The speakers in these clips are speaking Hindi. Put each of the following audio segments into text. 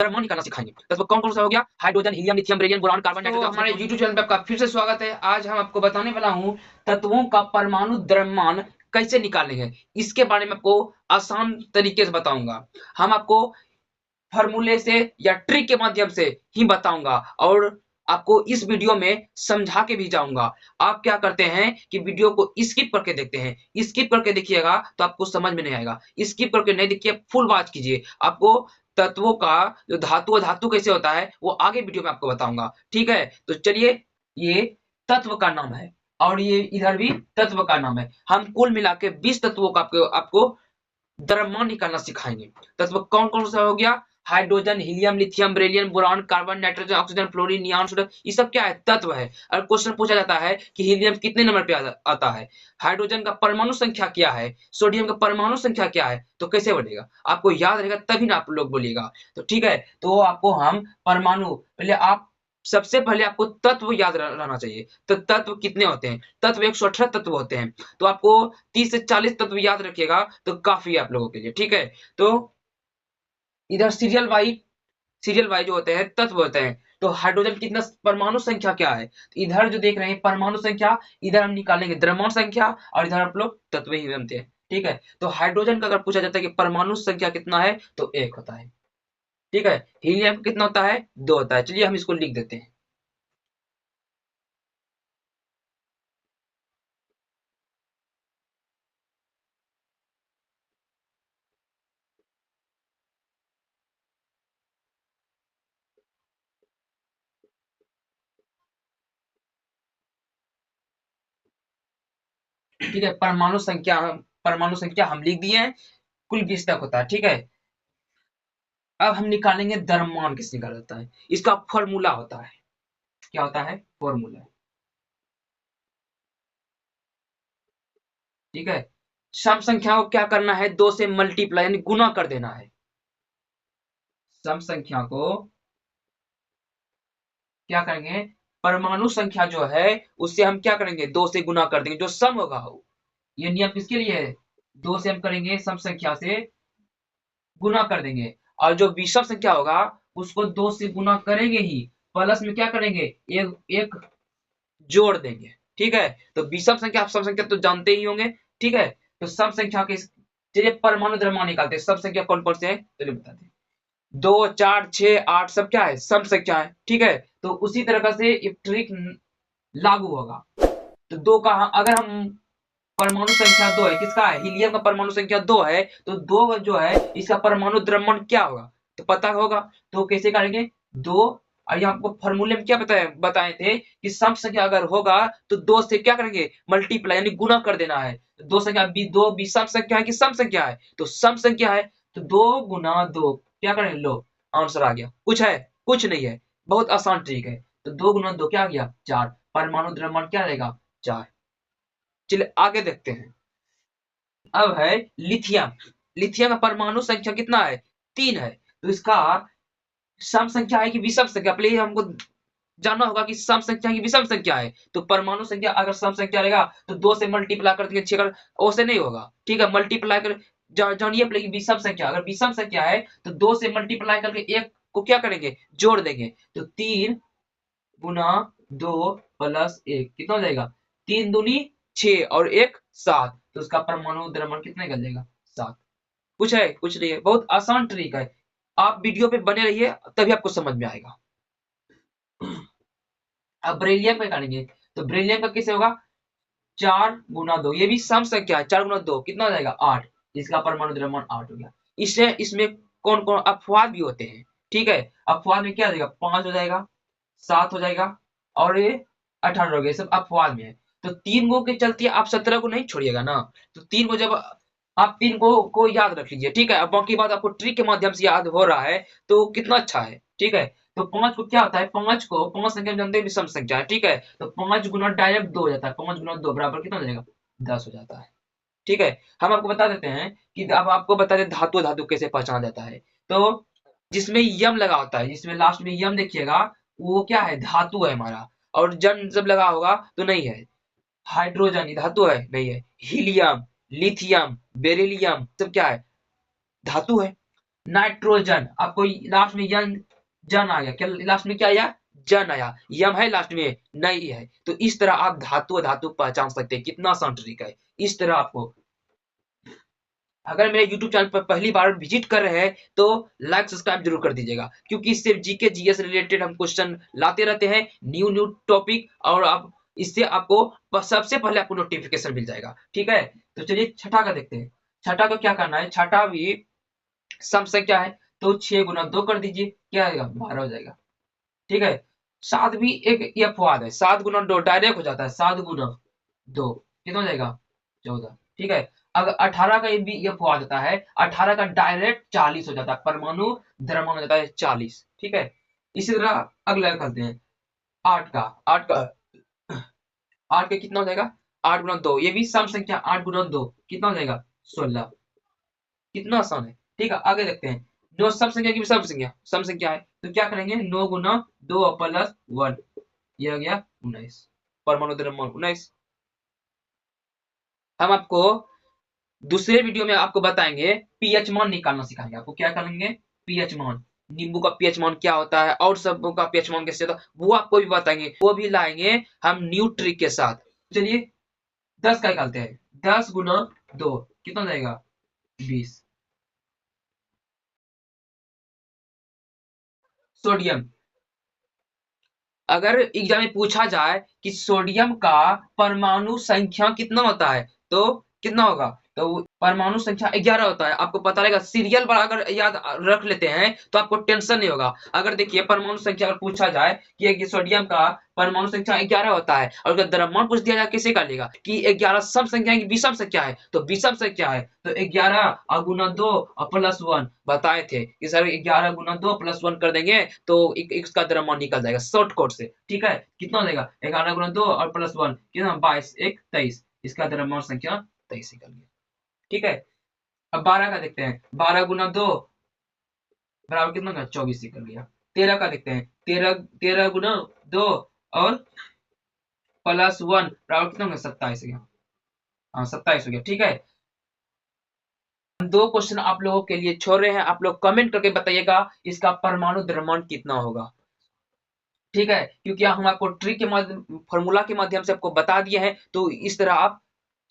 द्रव्यमान निकालना सिखाएंगे। तत्व कौन कौन सा हो गया? Hydrogen, helium, lithium, beryllium, boron, carbon, nitrogen. तो हमारे YouTube चैनल पे आपका फिर से स्वागत है। आज हम आपको बताने वाला हूँ तत्वों का परमाणु द्रव्यमान कैसे निकालेंगे, इसके बारे में आपको आसान तरीके से बताऊंगा। हम आपको फॉर्मूले से या ट्रिक के माध्यम से ही बताऊंगा और आपको इस वीडियो में समझा के भी जाऊंगा। आप क्या करते हैं कि वीडियो को स्किप करके देखते हैं। स्किप करके देखिएगा तो आपको समझ में नहीं आएगा। स्किप करके नहीं देखिए, फुल वॉच कीजिए। आपको तत्वों का जो धातु कैसे होता है वो आगे वीडियो में आपको बताऊंगा। ठीक है, तो चलिए, ये तत्व का नाम है और ये इधर भी तत्व का नाम है। हम कुल मिला के 20 तत्वों का आपको द्रव्यमान निकालना सिखाएंगे। तत्व कौन कौन सा हो गया? Hydrogen, helium, lithium, beryllium, boron, carbon, nitrogen, oxygen, fluorine, neon, sodium, ये सब क्या है? तत्व है। और क्वेश्चन पूछा जाता है कि हीलियम कितने नंबर पे आता है, हाइड्रोजन का परमाणु संख्या क्या है, सोडियम का परमाणु संख्या क्या है, तो कैसे बनेगा? आपको याद रहेगा तभी ना आप लोग बोलिएगा। तो ठीक है, तो आपको हम परमाणु, पहले आप सबसे पहले आपको तत्व याद रहना चाहिए। तो तत्व कितने होते हैं? तत्व 118 तत्व होते हैं। तो आपको 30 से 40 तत्व याद रखिएगा तो काफी है आप लोगों के लिए। ठीक है, तो इधर सीरियल वाइज जो होते हैं तत्व होते हैं। तो हाइड्रोजन कितना परमाणु संख्या क्या है? तो इधर जो देख रहे हैं परमाणु संख्या, इधर हम निकालेंगे द्रव्यमान संख्या और इधर आप लोग तत्व ही बनते हैं। ठीक है, तो हाइड्रोजन का अगर पूछा जाता है कि परमाणु संख्या कितना है तो 1 होता है। ठीक है, हीलियम का कितना होता है? 2 होता है। चलिए हम इसको लिख देते हैं। ठीक है, परमाणु संख्या हम लिख दिए हैं। कुल 20 तक होता है। ठीक है, अब हम निकालेंगे द्रव्यमान किससे निकाला जाता है। इसका फॉर्मूला होता है, क्या होता है? फॉर्मूला। ठीक है, सम संख्या को क्या करना है? 2 से मल्टीप्लाई यानी गुना कर देना है। सम संख्या को क्या करेंगे? परमाणु संख्या जो है उससे हम क्या करेंगे? 2 से गुना कर देंगे। जो सम होगा, ये नियम किसके लिए है? 2 से हम करेंगे सम संख्या से गुना कर देंगे, और जो विषम संख्या होगा उसको 2 से गुना करेंगे ही, प्लस में क्या करेंगे? एक एक जोड़ देंगे। ठीक है, तो विषम संख्या, आप सम संख्या तो जानते ही होंगे। ठीक है, तो सम संख्या के, चलिए परमाणु द्रव्यमान निकालते हैं। सम संख्या कौन कौन से है चलिए बताते हैं। 2, 4, 6, 8 सब क्या है? सम संख्या है। ठीक है, तो उसी तरह से एक ट्रिक लागू होगा। तो दो का अगर हम परमाणु संख्या 2 है, किसका है? हीलियम का परमाणु संख्या 2 है, तो 2 जो है इसका परमाणु द्रव्यमान क्या होगा तो पता होगा। तो कैसे करेंगे? 2, और ये आपको फॉर्मूले में क्या बताए थे कि सम संख्या अगर होगा तो 2 से क्या करेंगे? मल्टीप्लाई यानी गुना कर देना है। तो 2 संख्या दो विषम संख्या है कि सम संख्या है? तो सम संख्या है। तो 2 गुना 2 क्या करेंगे? लो, आंसर आ गया। कुछ है? कुछ नहीं है, बहुत आसान ट्रिक है। तो 2 गुना 2 क्या आ गया? 4। परमाणु द्रव्यमान क्या रहेगा? 4। चलिए आगे देखते हैं। अब है लिथियम। लिथियम का परमाणु संख्या कितना है? 3 है। तो इसका सम संख्या है कि विषम संख्या? पहले हमको जानना होगा कि सम संख्या की विषम संख्या है। तो परमाणु संख्या अगर सम संख्या रहेगा तो 2 से मल्टीप्लाई कर देंगे, 6 कर, वैसे नहीं होगा। ठीक है, मल्टीप्लाई कर जानिए पहले कि विषम संख्या, अगर विषम संख्या है तो 2 से मल्टीप्लाई करके 1 को क्या करेंगे? जोड़ देंगे। तो 3 गुना 2 प्लस 1 कितना हो जाएगा? 3 दूनी 6 और 1 7। तो उसका परमाणु द्रव्यमान कितना निकल जाएगा? 7। कुछ है? कुछ नहीं है, बहुत आसान ट्रिक है। आप वीडियो पे बने रहिए तभी आपको समझ में आएगा। अब बेरिलियम का निकालेंगे। तो बेरिलियम का कैसे होगा? 4 गुना 2, ये भी सम संख्या है। 4 गुना 2 कितना हो जाएगा? 8। इसका परमाणु द्रव्यमान 8 हो गया। इससे इसमें कौन कौन अपवाद भी होते हैं? ठीक है, अपवाद में क्या हो जाएगा? 5 हो जाएगा, 7 हो जाएगा और ये 18 हो गया। सब अपवाद में है। तो 3 गो के चलते आप 17 को नहीं छोड़िएगा ना। तो 3 को जब आप 3 को याद रख लीजिए। ठीक है, अब बाकी बात आपको ट्रिक के माध्यम से याद हो रहा है तो कितना अच्छा है। ठीक है, तो 5 को क्या होता है? 5 को 5 संख्या में जानते हैं विषम संख्या है। ठीक है, तो 5 गुना डायरेक्ट 2 हो जाता है। 5 गुना 2 बराबर कितना हो जाएगा? 10 हो जाता है। ठीक है, हम आपको बता देते हैं कि अब आपको बता दें धातु धातु कैसे पहचाना जाता है। तो जिसमें यम लगा होता है, जिसमें लास्ट में यम देखिएगा, वो क्या है? धातु है हमारा। और जन जब लगा होगा तो नहीं है। हाइड्रोजन ये धातु है? नहीं है। हीलियम, लिथियम, बेरिलियम सब क्या है? धातु है। नाइट्रोजन, आपको लास्ट में यन जन आ गया, क्या लास्ट में क्या आया, जन आया, यम है लास्ट में नहीं है। तो इस तरह आप धातु धातु पहचान सकते हैं, कितना आसान ट्रिक है। इस तरह आपको, अगर मेरे YouTube चैनल पर पहली बार विजिट कर रहे हैं तो लाइक सब्सक्राइब जरूर कर दीजिएगा, क्योंकि इससे जीके जीएस रिलेटेड हम क्वेश्चन लाते रहते हैं, न्यू टॉपिक, और आप इससे आपको सबसे पहले आपको नोटिफिकेशन मिल जाएगा। ठीक है, तो चलिए छठा का देखते हैं। छठा को क्या करना है, छठा भी सम संख्या है, तो 6 गुना 2 कर दीजिए, क्या आएगा, 12 हो जाएगा। ठीक है, 7 भी एक ये अपवाद है, 7 गुना 2 डायरेक्ट हो जाता है, 7 गुना 2 कितना हो जाएगा, 14। ठीक है, अगर 18 का भी ये अपवाद होता है, 18 का डायरेक्ट 40 हो जाता है, परमाणु द्रव्यमान हो जाता है 40। ठीक है, इसी तरह अगला करते हैं 8 का। 8 का कितना हो जाएगा, 8 गुना 2, ये भी सम संख्या, 8 गुना 2 कितना हो जाएगा, 16। कितना आसान है। ठीक है, आगे देखते हैं, नो सम संख्या की भी सम संख्या है, तो क्या करेंगे, 9 गुना 2 प्लस 1, ये हो गया 19, परमाणु द्रव्यमान 19। हम आपको दूसरे वीडियो में आपको बताएंगे पीएच मान निकालना सिखाएंगे आपको, क्या करेंगे, पीएच मान, नींबू का पीएच मान क्या होता है और सब का पीएच मान कैसे होता है वो आपको भी बताएंगे, वो भी लाएंगे हम न्यू ट्रिक के साथ। चलिए 10 का निकालते हैं, 10 गुना 2 कितना हो जाएगा, 20। सोडियम, अगर एग्जाम में पूछा जाए कि सोडियम का परमाणु संख्या कितना होता है, तो कितना होगा, तो परमाणु संख्या 11 होता है। आपको पता रहेगा, सीरियल पर अगर याद रख लेते हैं तो आपको टेंशन नहीं होगा। अगर देखिए परमाणु संख्या अगर पूछा जाए कि सोडियम का परमाणु संख्या 11 होता है, और अगर द्रव्यमान पूछ दिया जाए कैसे कर लेगा कि 11 सम संख्या है कि विषम संख्या है, तो विषम संख्या है, तो 11 और गुना 2 और प्लस 1 बताए थे कि सर 11 गुना 2 प्लस 1 कर देंगे तो इसका द्रव्यमान निकल जाएगा शॉर्ट कोड से। ठीक है, कितना हो जाएगा, 11 गुना 2 और प्लस 1 कितना, 22 1 23, इसका द्रव्यमान संख्या 23 निकल गया। ठीक है, अब 12 का देखते हैं, 12 गुना 2 बराबर कितना होगा, 24 निकल गया। 13 का देखते हैं, 13 गुना 2 और प्लस 1 बराबर कितना होगा, 27 गया, हाँ 27 हो गया। ठीक है, हम 2 क्वेश्चन आप लोगों के लिए छोड़ रहे हैं, आप लोग कमेंट करके बताइएगा इसका परमाणु द्रव्यमान कितना होगा। ठीक है, क्योंकि हम आपको ट्रिक के माध्यम, फॉर्मूला के माध्यम से आपको बता दिए हैं, तो इस तरह आप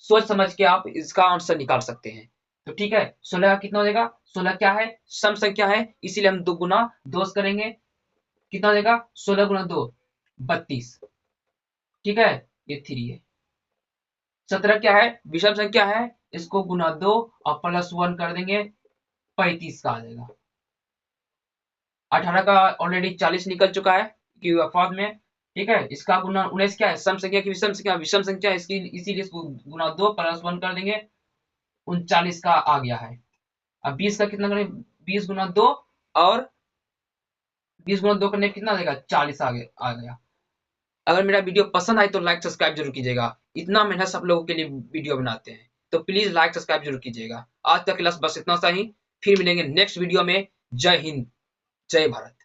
सोच समझ के आप इसका आंसर निकाल सकते हैं। तो ठीक है, 16 कितना हो जाएगा, 16 क्या है, सम संख्या है, इसीलिए हम 2 गुना 2 करेंगे, कितना हो जाएगा, 16 गुना 2 32। ठीक है, ये 3 है। 17 क्या है, विषम संख्या है, इसको गुना 2 और प्लस 1 कर देंगे, 35 का आ जाएगा। 18 का ऑलरेडी 40 निकल चुका है कि अपवाद में। ठीक है, इसका गुना 19 क्या है, सम संख्या की विषम संख्या इसकी, इसीलिए इसको गुना 2 प्लस 1 कर देंगे, 39 का आ गया है। अब 20 का कितना करें, 20 गुना 2 और 20 गुना 2 करने कितना देगा, 40 आ गया। अगर मेरा वीडियो पसंद आए तो लाइक सब्सक्राइब जरूर कीजिएगा, इतना मेहनत सब लोगों के लिए वीडियो बनाते हैं, तो प्लीज लाइक सब्सक्राइब जरूर कीजिएगा। आज तक क्लास बस इतना सा ही, फिर मिलेंगे नेक्स्ट वीडियो में। जय हिंद, जय भारत।